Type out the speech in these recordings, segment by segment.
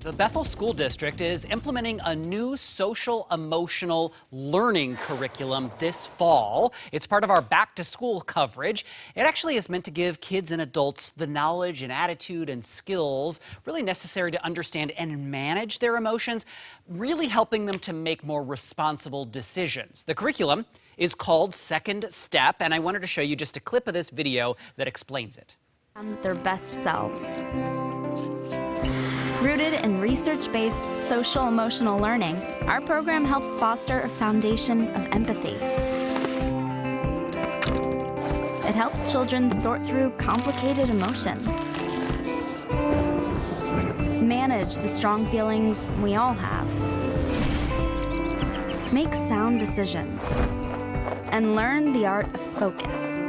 The Bethel School District is implementing a new social emotional learning curriculum this fall. It's part of our back to school coverage. It actually is meant to give kids and adults the knowledge and attitude and skills really necessary to understand and manage their emotions, really helping them to make more responsible decisions. The curriculum is called Second Step, and I wanted to show you just a clip of this video that explains it. Their best selves. Rooted in research-based social-emotional learning, our program helps foster a foundation of empathy. It helps children sort through complicated emotions, manage the strong feelings we all have, make sound decisions, and learn the art of focus.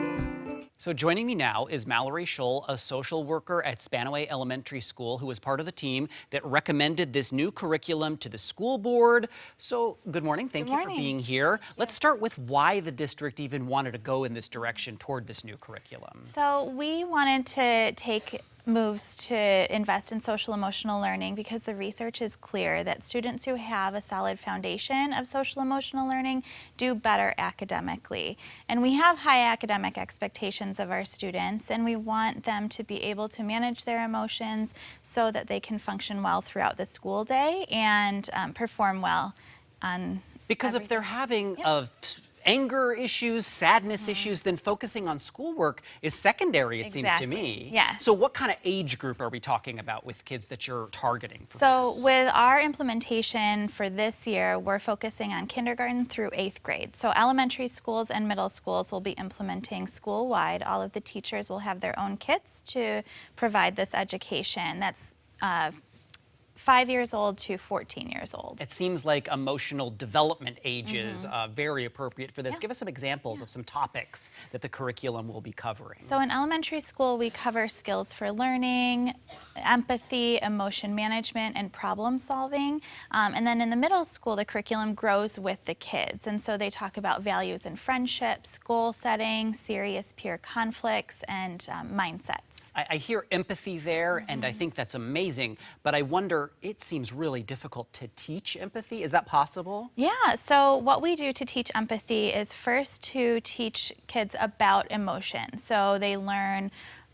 So joining me now is Mallory Shull, a social worker at Spanaway Elementary School, who was part of the team that recommended this new curriculum to the school board. So good morning. Thank you for being here. Let's start with why the district even wanted to go in this direction toward this new curriculum. So we wanted to take moves to invest in social emotional learning because the research is clear that students who have a solid foundation of social emotional learning do better academically. And we have high academic expectations of our students, and we want them to be able to manage their emotions so that they can function well throughout the school day and perform well on Because if they're having anger issues, sadness issues, then focusing on schoolwork is secondary, it seems to me. Yes. So what kind of age group are we talking about with kids that you're targeting for this? With our implementation for this year, we're focusing on kindergarten through 8th grade. So elementary schools and middle schools will be implementing school-wide. All of the teachers will have their own kits to provide this education. That's 5 years old to 14 years old. It seems like emotional development age is very appropriate for this. Give us some examples of some topics that the curriculum will be covering. So in elementary school, we cover skills for learning, empathy, emotion management, and problem solving. And then in the middle school, the curriculum grows with the kids. And so they talk about values and friendships, goal setting, serious peer conflicts, and mindsets. I hear empathy there, and I think that's amazing, but I wonder, it seems really difficult to teach empathy. Is that possible? Yeah, so what we do to teach empathy is first to teach kids about emotion. So they learn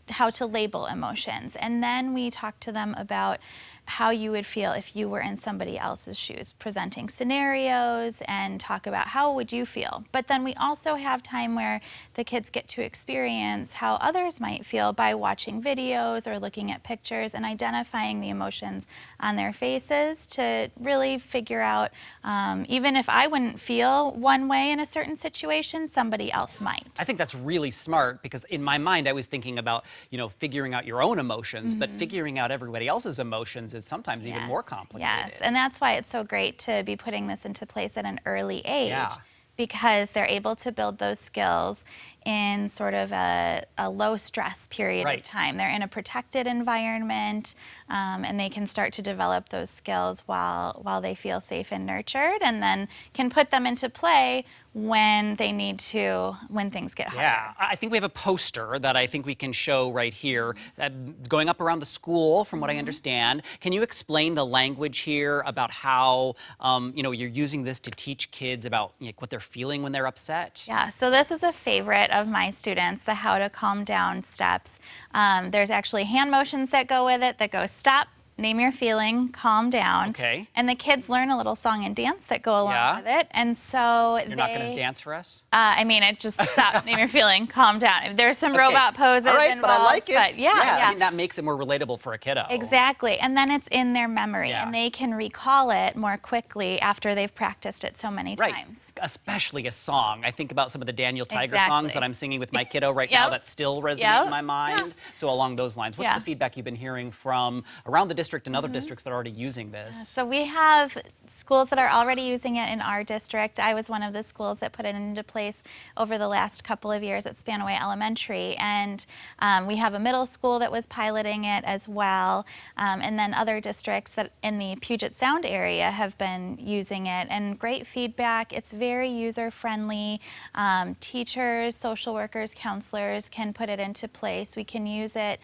how to label emotions, and then we talk to them about how you would feel if you were in somebody else's shoes, presenting scenarios and talk about how would you feel. But then we also have time where the kids get to experience how others might feel by watching videos or looking at pictures and identifying the emotions on their faces to really figure out, even if I wouldn't feel one way in a certain situation, somebody else might. I think that's really smart because in my mind I was thinking about, figuring out your own emotions, but figuring out everybody else's emotions is sometimes even more complicated. Yes, and that's why it's so great to be putting this into place at an early age. Because they're able to build those skills in sort of a low stress period of time. They're in a protected environment, and they can start to develop those skills while they feel safe and nurtured, and then can put them into play when they need to, when things get harder. Yeah, I think we have a poster that I think we can show right here, going up around the school, from what I understand. Can you explain the language here about how, you're using this to teach kids about what they're feeling when they're upset? Yeah, so this is a favorite of my students, the how to calm down steps. There's actually hand motions that go with it that go stop, name your feeling, calm down. Okay. And the kids learn a little song and dance that go along with it. And so You're not going to dance for us? it just stop, name your feeling, calm down. There's some robot poses involved. But I like it. But I mean, that makes it more relatable for a kiddo. Exactly. And then it's in their memory, and they can recall it more quickly after they've practiced it so many times. Especially a song. I think about some of the Daniel Tiger songs that I'm singing with my kiddo right now that still resonate in my mind. So along those lines, what's the feedback you've been hearing from around the district and other districts that are already using this? So we have schools that are already using it in our district. I was one of the schools that put it into place over the last couple of years at Spanaway Elementary, and we have a middle school that was piloting it as well, and then other districts that in the Puget Sound area have been using it, and great feedback. It's very very user-friendly. Teachers, social workers, counselors can put it into place. We can use it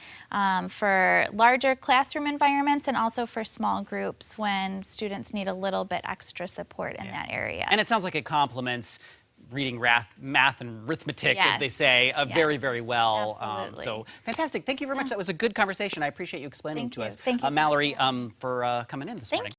for larger classroom environments and also for small groups when students need a little bit extra support in that area. And it sounds like it complements reading, math, and arithmetic, as they say, very, very well. Absolutely. So fantastic. Thank you very much. That was a good conversation. I appreciate you explaining to us. Thank you so Mallory, for coming in this morning.